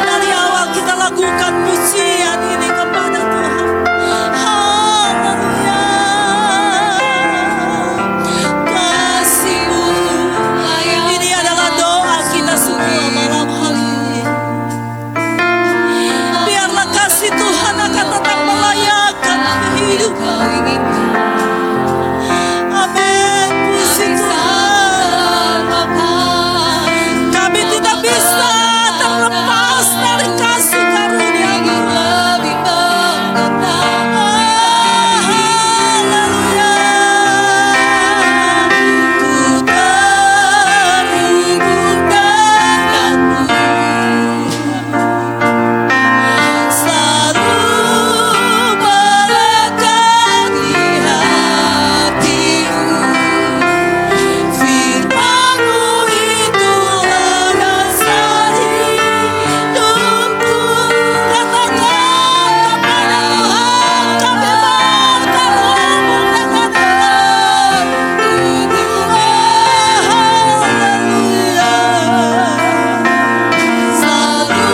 C: Dari awal kita lakukan pujian ini kepada Tuhan. Haleluya. Kasih-Mu ini adalah doa kita semua malam hari ini. Biarlah kasih Tuhan akan tetap melayakan hidup. Amin. Puji Tuhan. Kami tidak bisa terlepas dari kasih karunia-Mu. Haleluya. Ku terhubung denganmu. Selalu melekat di hatimu. Firman-Mu itulah dasar hidupku. Katakan kepada Tuhan, kami mau terhubung dengan Tuhan. Haleluya. Selalu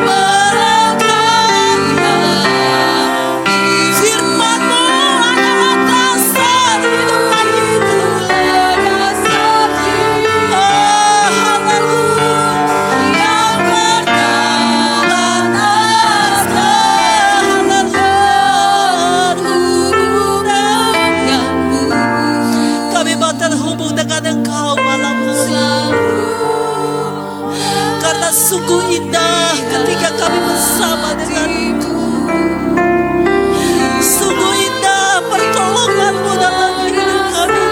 C: melekat di hati. Firman-Mu adalah dasar hidup itu. Yang berdaulat terhubung denganmu. Kami mau terhubung dengan Engkau malam hari. Karena sungguh indah ketika kami bersama dengan-Mu. Sungguh indah pertolongan-Mu dalam hidup kami.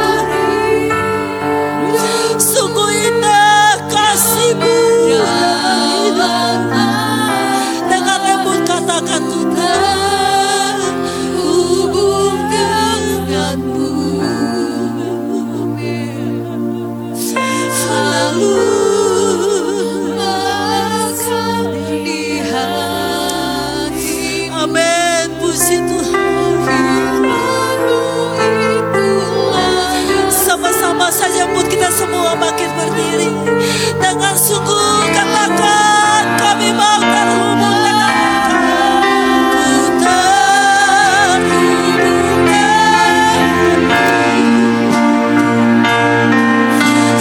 C: Sungguh indah kasih-Mu dalam hidup. Dengan lembut katakan terhubung denganmu. Selalu melekat di hati. Amin. Puji Tuhan. Sama-sama saja buat kita semua makin berdiri. Dengan sungguh katakan Kami mau terhubung dengan Engkau. Ku terhubung dengan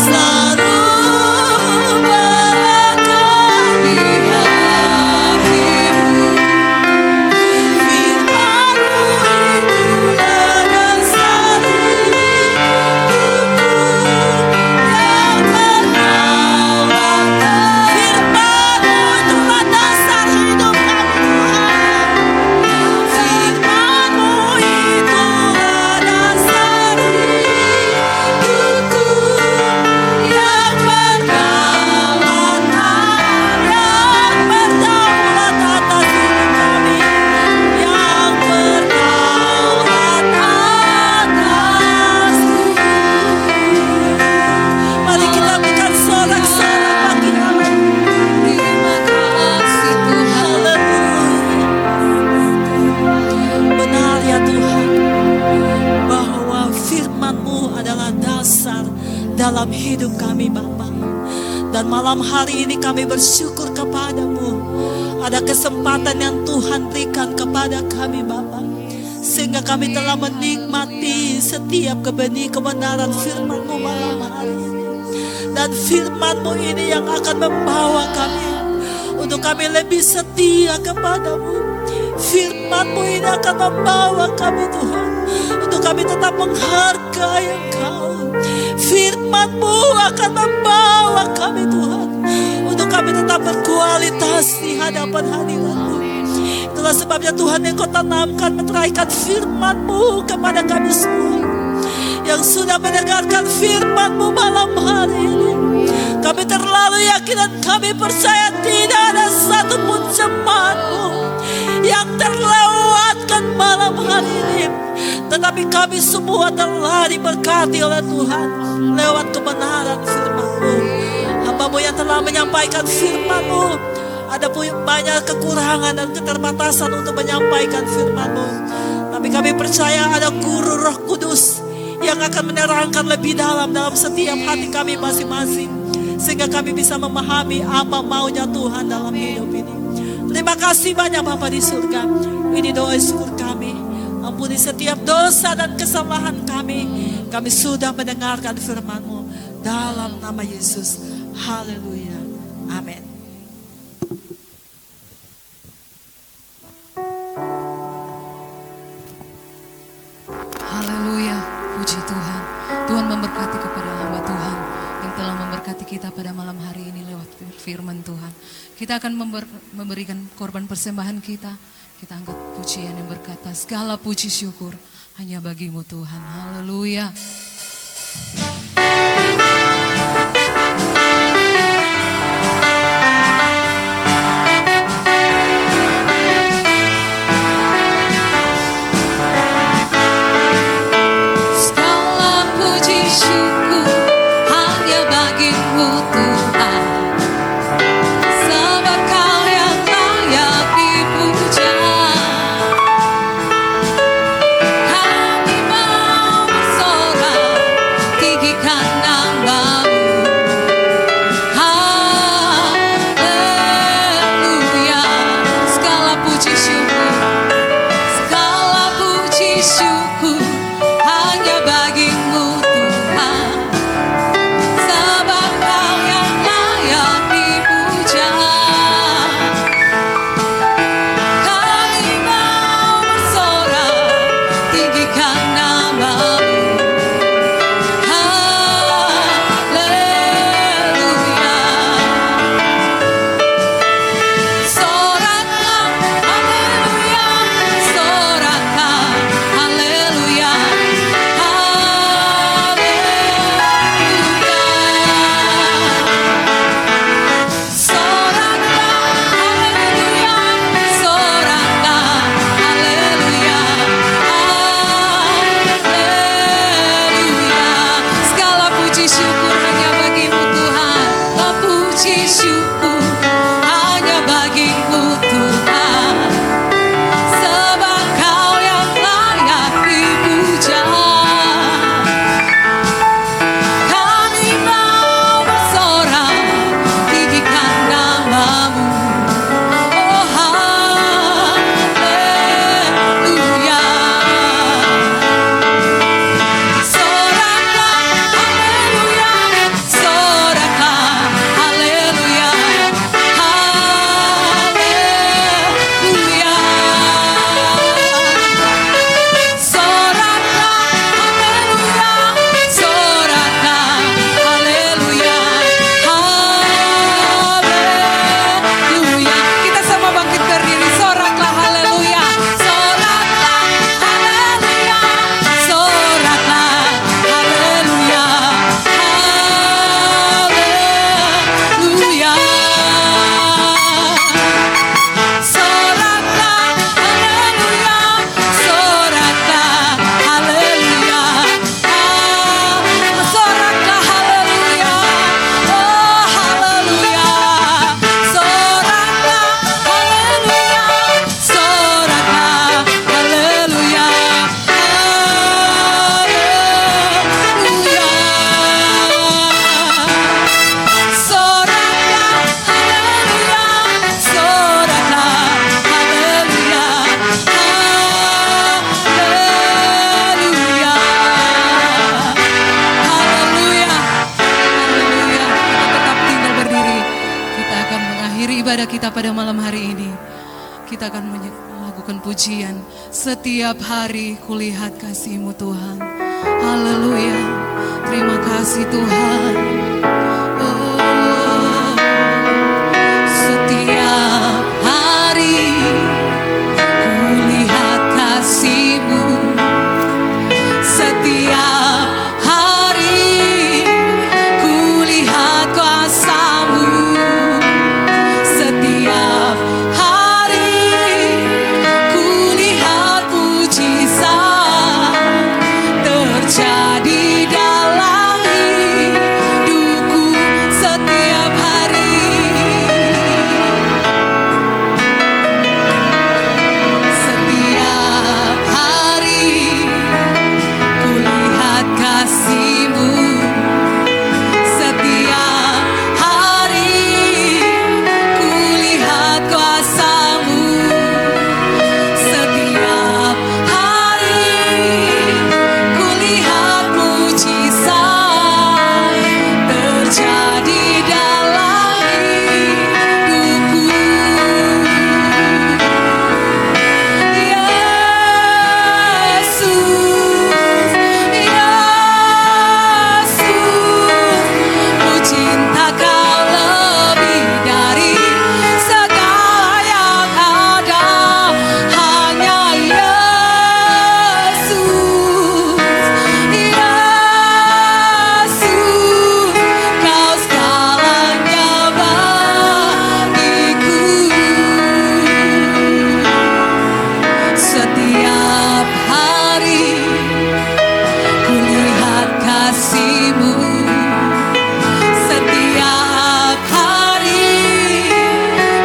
C: selalu melangkah di hatimu. Firman-Mu itulah dasar hidupku yang merawat. Firman-Mu itulah dasar hidup kami, Tuhan. Firman-Mu itulah dasar hidupku yang berdaulat, yang berdaulat atas hidup kami, yang berdaulat atas. Mari kita berikan sorak-sorak bagi Allah.
A: Terima kasih Tuhan.
C: Haleluya. Benar ya Tuhan, bahwa firman-Mu adalah dasar dalam hidup kami Bapa. Dan malam hari ini kami bersyukur kepada-Mu. Ada kesempatan yang Tuhan berikan kepada kami Bapa, sehingga kami telah menikmati setiap kebenaran firman-Mu malam hari ini. Dan firman-Mu ini yang akan membawa kami untuk kami lebih setia kepada-Mu. Firman-Mu ini akan membawa kami Tuhan untuk kami tetap menghargai Engkau. Firman-Mu akan membawa kami Tuhan untuk kami tetap berkualitas di hadapan hadirat-Mu. Itulah sebabnya Tuhan Engkau tanamkan meteraikan firman-Mu kepada kami semua yang sudah mendengarkan firman-Mu malam hari ini. Kami terlalu yakin dan kami percaya tidak ada satupun jemaat-Mu yang terlewatkan malam hari ini. Tetapi kami semua telah diberkati oleh Tuhan lewat kebenaran firman-Mu. Hamba-Mu yang telah menyampaikan firman-Mu, ada banyak kekurangan dan keterbatasan untuk menyampaikan firman-Mu. Tapi kami percaya ada guru Roh Kudus yang akan menerangkan lebih dalam setiap hati kami masing-masing, sehingga kami bisa memahami apa maunya Tuhan dalam hidup ini. Terima kasih banyak Bapa di surga. Ini doa syukur kami. Ampuni setiap dosa dan kesalahan kami. Kami sudah mendengarkan firman-Mu dalam nama Yesus. Haleluya. Amin.
A: Haleluya, puji Tuhan. Tuhan memberkati kepada hamba Tuhan yang telah memberkati kita pada malam hari ini lewat firman Tuhan. Kita akan memberikan korban persembahan kita. Kita angkat pujian yang berkata, segala puji syukur hanya bagi-Mu Tuhan. Haleluya.
B: Segala puji syukur hanya bagi-Mu Tuhan, sebab Kau yang layak dipuja. Kami mau bersorak tinggi
A: kepada kita pada malam hari ini. Kita akan melakukan pujian. Setiap hari kulihat kasih-Mu Tuhan. Haleluya. Terima kasih Tuhan. Oh, setiap hari kulihat kasih-Mu. Setiap hari kulihat kuasa-Mu. Setiap hari kulihat mujizat terjadi dalam hidupku. Setiap hari, setiap hari kulihat kasih-Mu. Setiap hari kulihat kuasa-Mu. Setiap hari kulihat mujizat terjadi dalam hidupku. Yesus, ku cinta Kau lebih dari segala yang ada. Hanya Yesus, Yesus, Kau segalanya bagiku. Setiap hari kulihat kasih-Mu. Setiap hari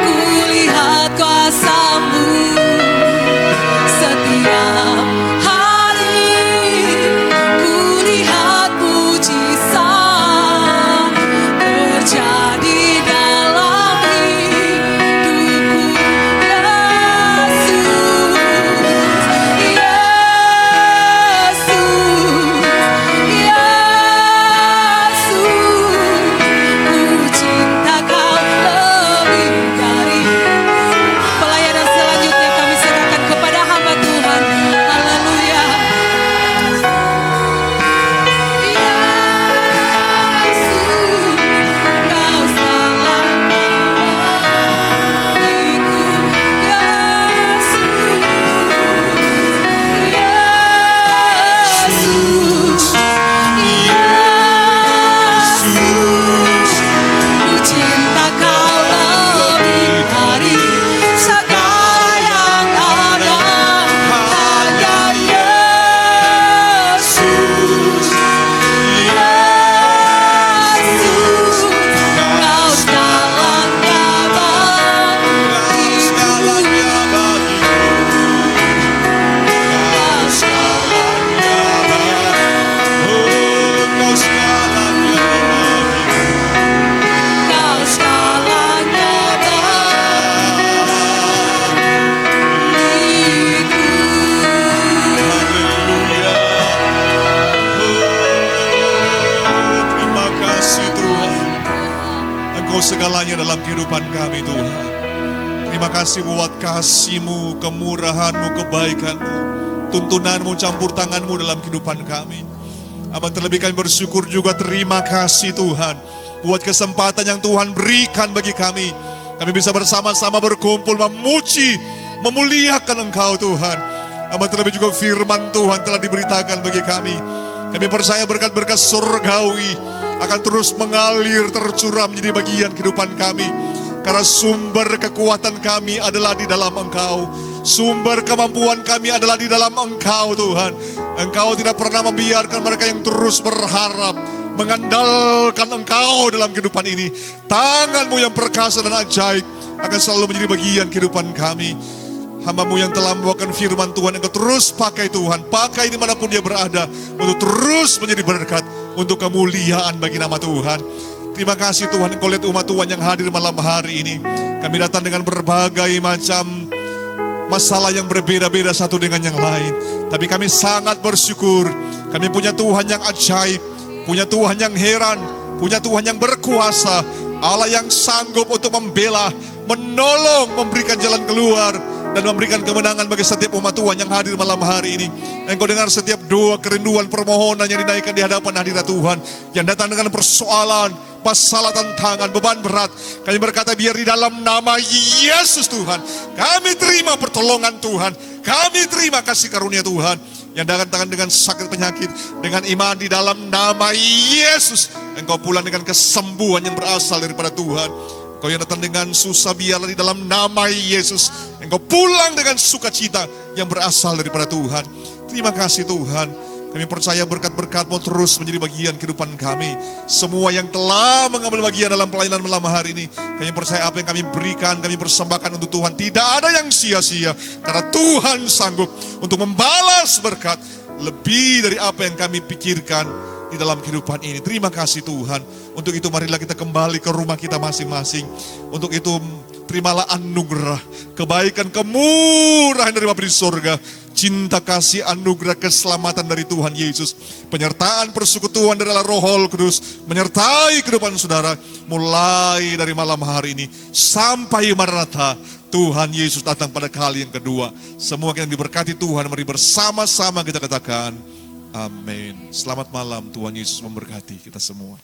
A: kulihat kuasa-Mu. Setiap hari kulihat mujizat terjadi dalam hidupku. Ku cinta Kau lebih dari. Pelayanan selanjutnya kami serahkan kepada hamba Tuhan. Haleluya. Yesus, Kau segalanya bagiku. Yesus, ku cinta Kau lebih dari segala yang ada. Hanya Yesus, Yesus, Kau segalanya bagiku. Kau segalanya
D: Terima kasih Tuhan. Engkau segalanya dalam kehidupan kami Tuhan. Terima kasih buat kasih-Mu, kemurahan-Mu, kebaikan-Mu, tuntunan-Mu, campur tangan-Mu dalam kehidupan kami. Abang terlebih kami bersyukur juga, terima kasih Tuhan buat kesempatan yang Tuhan berikan bagi kami. Kami bisa bersama-sama berkumpul memuji, memuliakan Engkau Tuhan. Abang terlebih juga firman Tuhan telah diberitakan bagi kami. Kami percaya berkat-berkat surgawi akan terus mengalir, tercurah menjadi bagian kehidupan kami. Karena sumber kekuatan kami adalah di dalam Engkau. Sumber kemampuan kami adalah di dalam Engkau Tuhan. Engkau tidak pernah membiarkan mereka yang terus berharap, mengandalkan Engkau dalam kehidupan ini. Tangan-Mu yang perkasa dan ajaib akan selalu menjadi bagian kehidupan kami. Hamba-Mu yang telah membawakan firman Tuhan, Engkau terus pakai Tuhan, pakai dimanapun dia berada, untuk terus menjadi berkat, untuk kemuliaan bagi nama Tuhan. Terima kasih Tuhan, Engkau lihat umat Tuhan yang hadir malam hari ini. Kami datang dengan berbagai macam masalah yang berbeda-beda satu dengan yang lain. Tapi kami sangat bersyukur, kami punya Tuhan yang ajaib, punya Tuhan yang heran, punya Tuhan yang berkuasa, Allah yang sanggup untuk membela, menolong, memberikan jalan keluar, dan memberikan kemenangan bagi setiap umat Tuhan yang hadir malam hari ini. Engkau dengar setiap doa, kerinduan, permohonan yang dinaikkan di hadapan hadirat Tuhan, yang datang dengan persoalan, masalah, tantangan, beban berat. Kami berkata, biar di dalam nama Yesus Tuhan, kami terima pertolongan Tuhan, kami terima kasih karunia Tuhan. Yang datang dengan sakit penyakit, dengan iman di dalam nama Yesus, engkau pulang dengan kesembuhan yang berasal daripada Tuhan. Engkau yang datang dengan susah, biarlah di dalam nama Yesus, engkau pulang dengan sukacita yang berasal daripada Tuhan. Terima kasih Tuhan. Kami percaya berkat-berkat-Mu terus menjadi bagian kehidupan kami. Semua yang telah mengambil bagian dalam pelayanan malam hari ini, kami percaya apa yang kami berikan, kami persembahkan untuk Tuhan, tidak ada yang sia-sia. Karena Tuhan sanggup untuk membalas berkat lebih dari apa yang kami pikirkan di dalam kehidupan ini. Terima kasih Tuhan. Untuk itu marilah kita kembali ke rumah kita masing-masing. Untuk itu terimalah anugerah, kebaikan, kemurahan dari Bapa di surga, cinta kasih, anugerah, keselamatan dari Tuhan Yesus, penyertaan persekutuan dari Roh Kudus menyertai kehidupan saudara mulai dari malam hari ini sampai Maranatha Tuhan Yesus datang pada kali yang kedua. Semua kita diberkati Tuhan, mari bersama-sama kita katakan amin. Selamat malam, Tuhan Yesus memberkati kita semua.